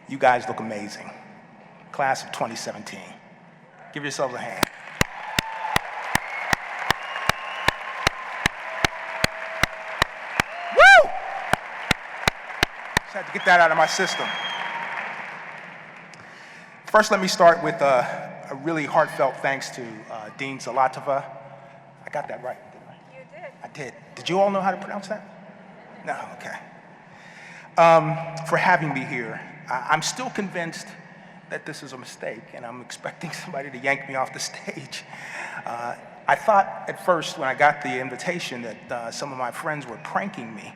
You guys look amazing. Class of 2017. Give yourselves a hand. Woo! Just had to get that out of my system. First, let me start with a really heartfelt thanks to Dean Zalatova. I got that right, didn't I? You did. I did. Did you all know how to pronounce that? No, okay. For having me here. I'm still convinced that this is a mistake, and I'm expecting somebody to yank me off the stage. I thought at first when I got the invitation that some of my friends were pranking me,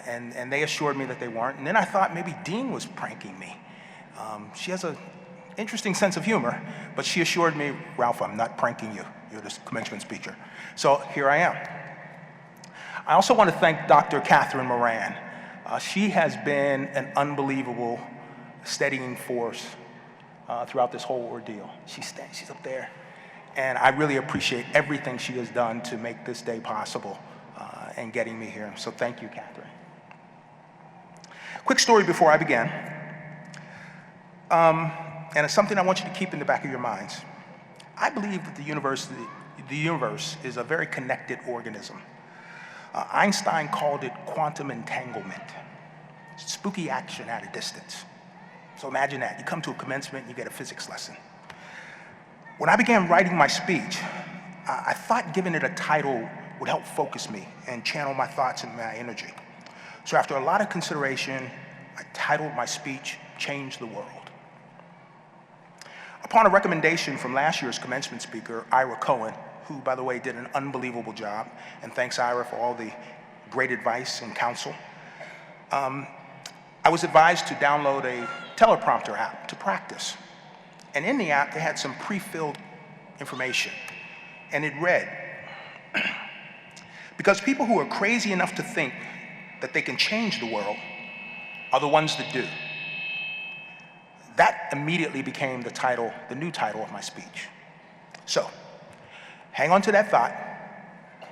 and they assured me that they weren't. And then I thought maybe Dean was pranking me. She has an interesting sense of humor, but she assured me, Ralph, I'm not pranking you. You're the commencement speaker. So here I am. I also want to thank Dr. Catherine Moran. She has been an unbelievable steadying force throughout this whole ordeal. She's up there, and I really appreciate everything she has done to make this day possible and getting me here. So thank you, Catherine. Quick story before I begin, and it's something I want you to keep in the back of your minds. I believe that the universe is a very connected organism. Einstein called it quantum entanglement. Spooky action at a distance. So imagine that. You come to a commencement and you get a physics lesson. When I began writing my speech, I thought giving it a title would help focus me and channel my thoughts and my energy. So after a lot of consideration, I titled my speech, Change the World. Upon a recommendation from last year's commencement speaker, Ira Cohen, who, by the way, did an unbelievable job, and thanks, Ira, for all the great advice and counsel, I was advised to download a teleprompter app to practice. And in the app, they had some pre-filled information. And it read, because people who are crazy enough to think that they can change the world are the ones that do. That immediately became the title, the new title of my speech. So, hang on to that thought,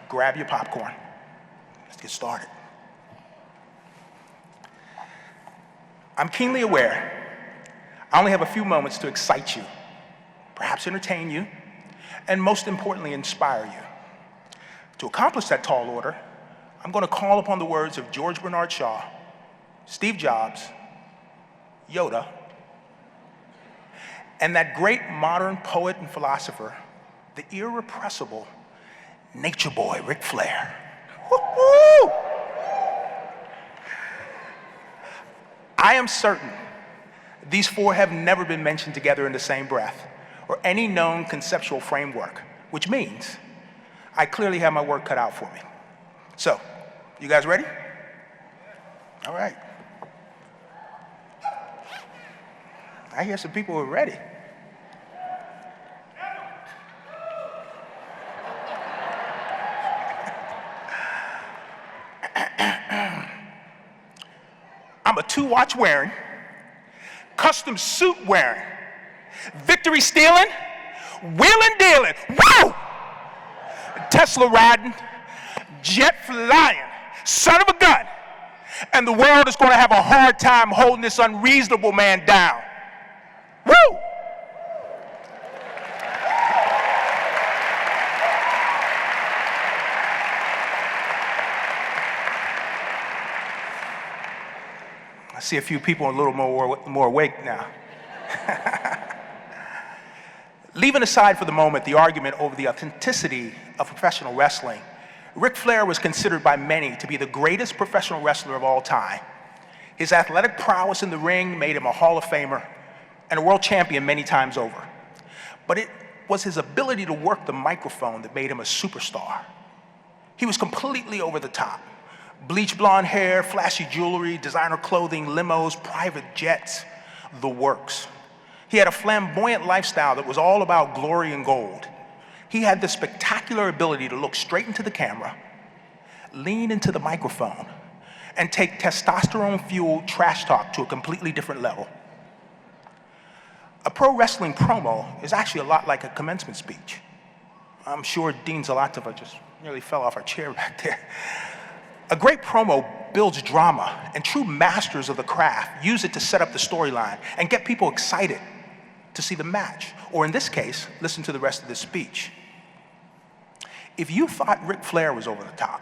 grab your popcorn, let's get started. I'm keenly aware I only have a few moments to excite you, perhaps entertain you, and most importantly, inspire you. To accomplish that tall order, I'm going to call upon the words of George Bernard Shaw, Steve Jobs, Yoda, and that great modern poet and philosopher, the irrepressible nature boy, Ric Flair. Woo-hoo! I am certain these four have never been mentioned together in the same breath or any known conceptual framework, which means I clearly have my work cut out for me. So, you guys ready? All right. I hear some people who are ready. I'm a two-watch wearing, custom suit wearing, victory stealing, wheeling dealing, woo! Tesla riding, jet flying, son of a gun. And the world is going to have a hard time holding this unreasonable man down. Woo! I see a few people a little more awake now. Leaving aside for the moment the argument over the authenticity of professional wrestling, Ric Flair was considered by many to be the greatest professional wrestler of all time. His athletic prowess in the ring made him a Hall of Famer and a world champion many times over. But it was his ability to work the microphone that made him a superstar. He was completely over the top. Bleach blonde hair, flashy jewelry, designer clothing, limos, private jets, the works. He had a flamboyant lifestyle that was all about glory and gold. He had the spectacular ability to look straight into the camera, lean into the microphone, and take testosterone-fueled trash talk to a completely different level. A pro wrestling promo is actually a lot like a commencement speech. I'm sure Dean Zalatova just nearly fell off her chair back there. A great promo builds drama, and true masters of the craft use it to set up the storyline and get people excited to see the match. Or in this case, listen to the rest of this speech. If you thought Ric Flair was over the top,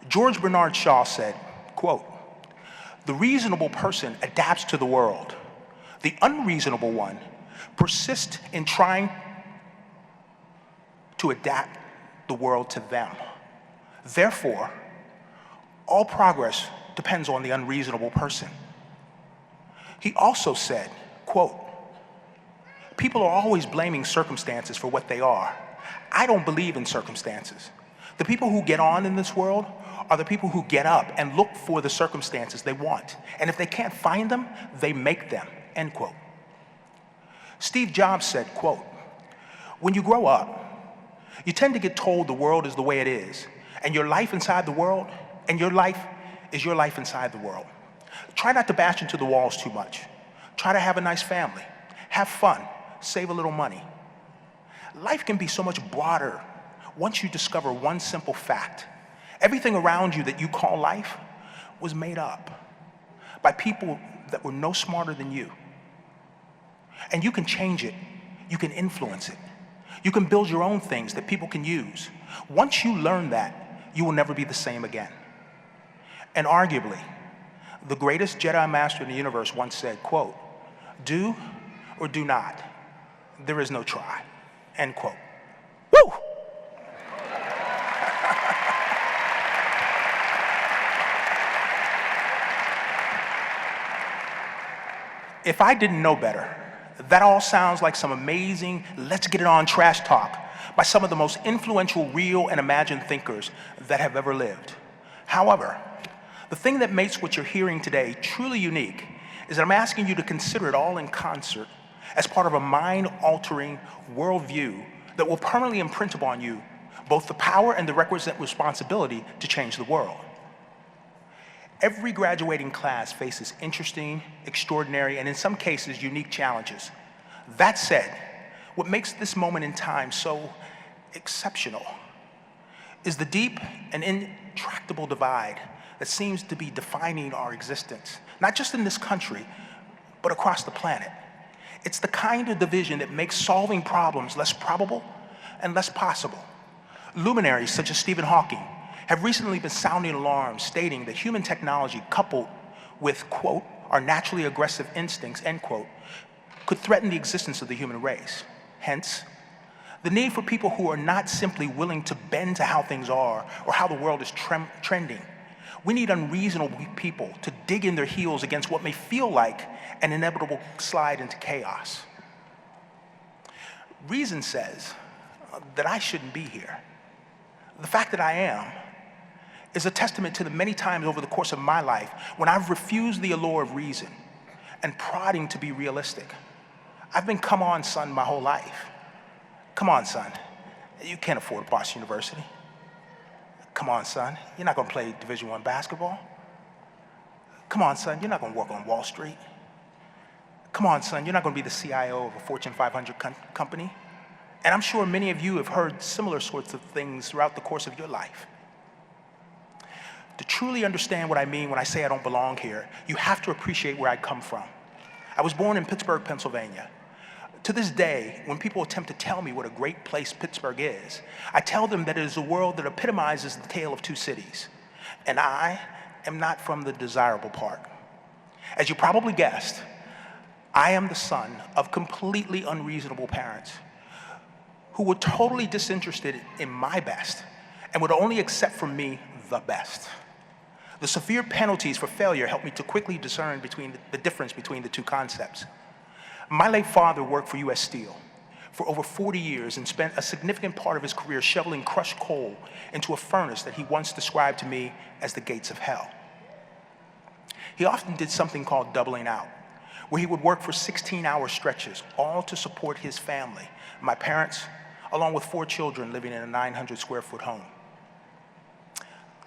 George Bernard Shaw said, quote, "The reasonable person adapts to the world. The unreasonable one persists in trying to adapt the world to them. Therefore, all progress depends on the unreasonable person." He also said, quote, "People are always blaming circumstances for what they are. I don't believe in circumstances. The people who get on in this world are the people who get up and look for the circumstances they want. And if they can't find them, they make them," end quote. Steve Jobs said, quote, "When you grow up, you tend to get told the world is the way it is, and your life inside the world, and your life is your life inside the world. Try not to bash into the walls too much. Try to have a nice family. Have fun. Save a little money. Life can be so much broader once you discover one simple fact. Everything around you that you call life was made up by people that were no smarter than you. And you can change it. You can influence it. You can build your own things that people can use. Once you learn that, you will never be the same again." And arguably, the greatest Jedi Master in the universe once said, quote, "Do or do not. There is no try," end quote. Woo! If I didn't know better, that all sounds like some amazing let's get it on trash talk by some of the most influential real and imagined thinkers that have ever lived. However, the thing that makes what you're hearing today truly unique is that I'm asking you to consider it all in concert as part of a mind-altering worldview that will permanently imprint upon you both the power and the requisite responsibility to change the world. Every graduating class faces interesting, extraordinary, and in some cases, unique challenges. That said, what makes this moment in time so exceptional is the deep and intractable divide that seems to be defining our existence, not just in this country, but across the planet. It's the kind of division that makes solving problems less probable and less possible. Luminaries such as Stephen Hawking have recently been sounding alarms, stating that human technology coupled with, quote, "our naturally aggressive instincts," end quote, could threaten the existence of the human race. Hence, the need for people who are not simply willing to bend to how things are or how the world is trending. We need unreasonable people to dig in their heels against what may feel like an inevitable slide into chaos. Reason says that I shouldn't be here. The fact that I am is a testament to the many times over the course of my life when I've refused the allure of reason and prodding to be realistic. I've been come on, son, my whole life. Come on, son, you can't afford Boston University. Come on, son, you're not gonna play Division I basketball. Come on, son, you're not gonna work on Wall Street. Come on, son, you're not gonna be the CIO of a Fortune 500 company. And I'm sure many of you have heard similar sorts of things throughout the course of your life. To truly understand what I mean when I say I don't belong here, you have to appreciate where I come from. I was born in Pittsburgh, Pennsylvania. To this day, when people attempt to tell me what a great place Pittsburgh is, I tell them that it is a world that epitomizes the tale of two cities. And I am not from the desirable part. As you probably guessed, I am the son of completely unreasonable parents who were totally disinterested in my best and would only accept from me the best. The severe penalties for failure helped me to quickly discern the difference between the two concepts. My late father worked for U.S. Steel for over 40 years and spent a significant part of his career shoveling crushed coal into a furnace that he once described to me as the gates of hell. He often did something called doubling out, where he would work for 16-hour stretches, all to support his family, my parents, along with 4 children living in a 900-square-foot home.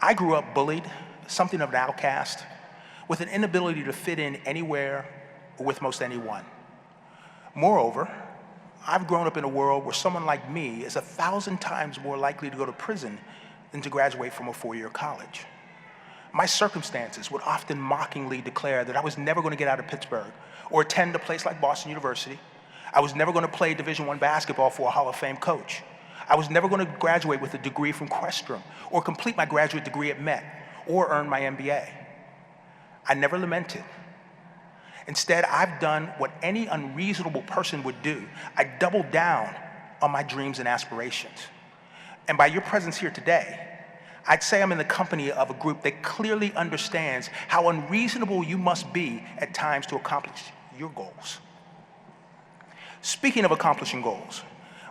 I grew up bullied, something of an outcast, with an inability to fit in anywhere or with most anyone. Moreover, I've grown up in a world where someone like me is 1,000 times more likely to go to prison than to graduate from a 4-year college. My circumstances would often mockingly declare that I was never going to get out of Pittsburgh or attend a place like Boston University. I was never going to play Division I basketball for a Hall of Fame coach. I was never going to graduate with a degree from Questrom or complete my graduate degree at Met or earn my MBA. I never lamented. Instead, I've done what any unreasonable person would do. I doubled down on my dreams and aspirations. And by your presence here today, I'd say I'm in the company of a group that clearly understands how unreasonable you must be at times to accomplish your goals. Speaking of accomplishing goals,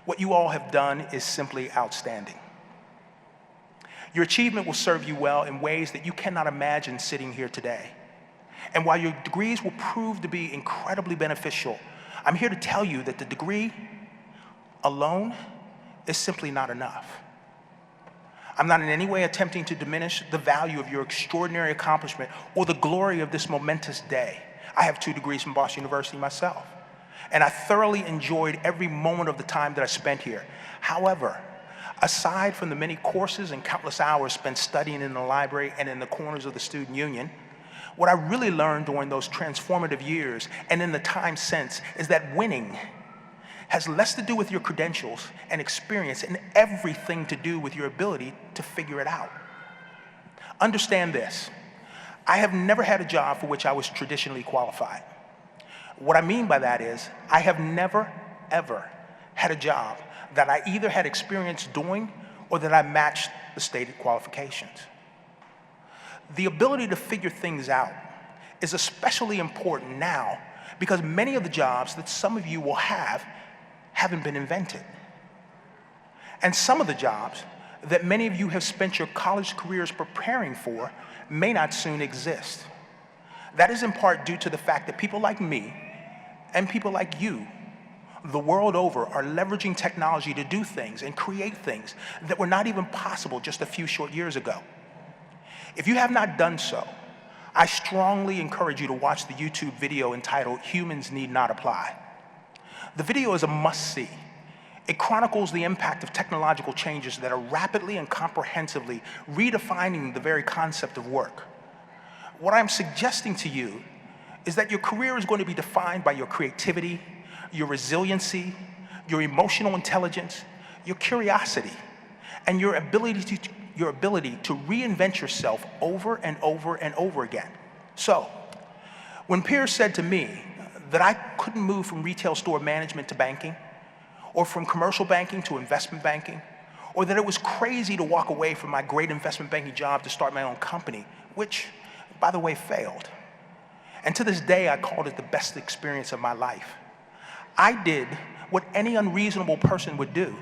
what you all have done is simply outstanding. Your achievement will serve you well in ways that you cannot imagine sitting here today. And while your degrees will prove to be incredibly beneficial, I'm here to tell you that the degree alone is simply not enough. I'm not in any way attempting to diminish the value of your extraordinary accomplishment or the glory of this momentous day. I have 2 degrees from Boston University myself, and I thoroughly enjoyed every moment of the time that I spent here. However, aside from the many courses and countless hours spent studying in the library and in the corners of the student union, what I really learned during those transformative years and in the time since is that winning has less to do with your credentials and experience and everything to do with your ability to figure it out. Understand this, I have never had a job for which I was traditionally qualified. What I mean by that is, I have never, ever had a job that I either had experience doing or that I matched the stated qualifications. The ability to figure things out is especially important now because many of the jobs that some of you will have haven't been invented. And some of the jobs that many of you have spent your college careers preparing for may not soon exist. That is in part due to the fact that people like me and people like you the world over are leveraging technology to do things and create things that were not even possible just a few short years ago. If you have not done so, I strongly encourage you to watch the YouTube video entitled "Humans Need Not Apply." The video is a must-see. It chronicles the impact of technological changes that are rapidly and comprehensively redefining the very concept of work. What I'm suggesting to you is that your career is going to be defined by your creativity, your resiliency, your emotional intelligence, your curiosity, and your ability to reinvent yourself over and over and over again. So, when peers said to me that I couldn't move from retail store management to banking, or from commercial banking to investment banking, or that it was crazy to walk away from my great investment banking job to start my own company, which, by the way, failed. And to this day, I called it the best experience of my life. I did what any unreasonable person would do.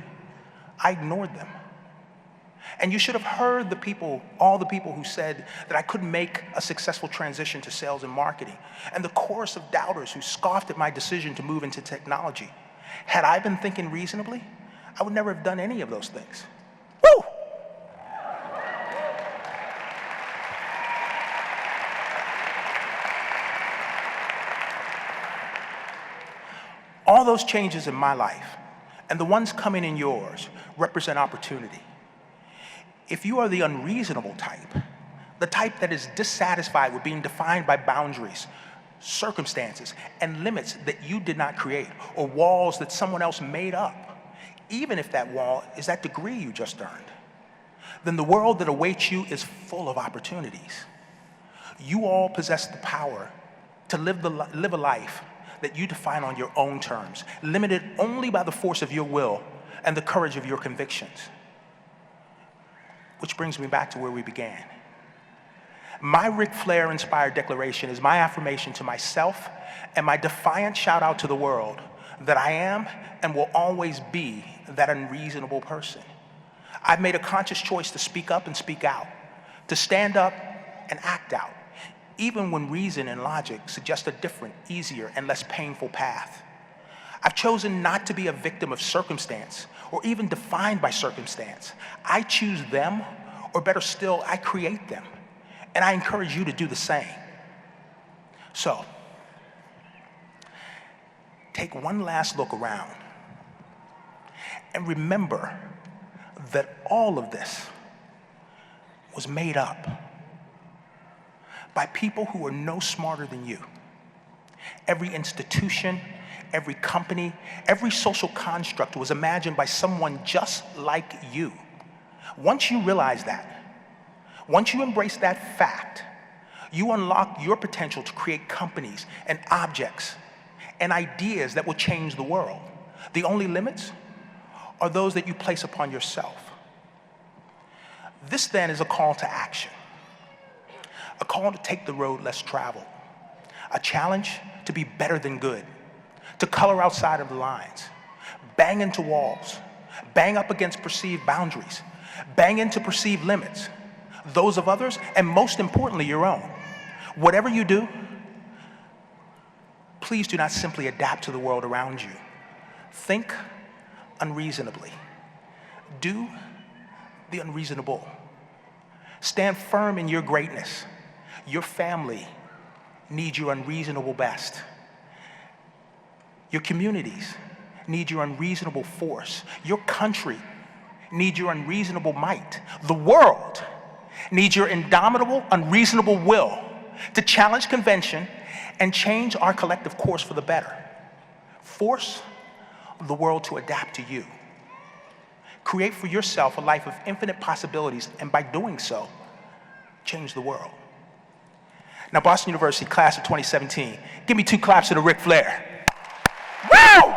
I ignored them. And you should have heard all the people who said that I couldn't make a successful transition to sales and marketing, and the chorus of doubters who scoffed at my decision to move into technology. Had I been thinking reasonably, I would never have done any of those things. Woo! All those changes in my life, and the ones coming in yours, represent opportunity. If you are the unreasonable type, the type that is dissatisfied with being defined by boundaries, circumstances, and limits that you did not create, or walls that someone else made up, even if that wall is that degree you just earned, then the world that awaits you is full of opportunities. You all possess the power to live a life that you define on your own terms, limited only by the force of your will and the courage of your convictions. Which brings me back to where we began. My Ric Flair inspired declaration is my affirmation to myself and my defiant shout out to the world that I am and will always be that unreasonable person. I've made a conscious choice to speak up and speak out, to stand up and act out, even when reason and logic suggest a different, easier, and less painful path. I've chosen not to be a victim of circumstance or even defined by circumstance. I choose them, or better still, I create them. And I encourage you to do the same. So, take one last look around and remember that all of this was made up by people who are no smarter than you. Every institution, every company, every social construct was imagined by someone just like you. Once you realize that, once you embrace that fact, you unlock your potential to create companies and objects and ideas that will change the world. The only limits are those that you place upon yourself. This then is a call to action, a call to take the road less traveled, a challenge to be better than good, to color outside of the lines, bang into walls, bang up against perceived boundaries, bang into perceived limits, those of others, and most importantly, your own. Whatever you do, please do not simply adapt to the world around you. Think unreasonably. Do the unreasonable. Stand firm in your greatness. Your family needs your unreasonable best. Your communities need your unreasonable force. Your country needs your unreasonable might. The world needs your indomitable, unreasonable will to challenge convention and change our collective course for the better. Force the world to adapt to you. Create for yourself a life of infinite possibilities, and by doing so, change the world. Now, Boston University, class of 2017, give me 2 claps to the Ric Flair. Woo!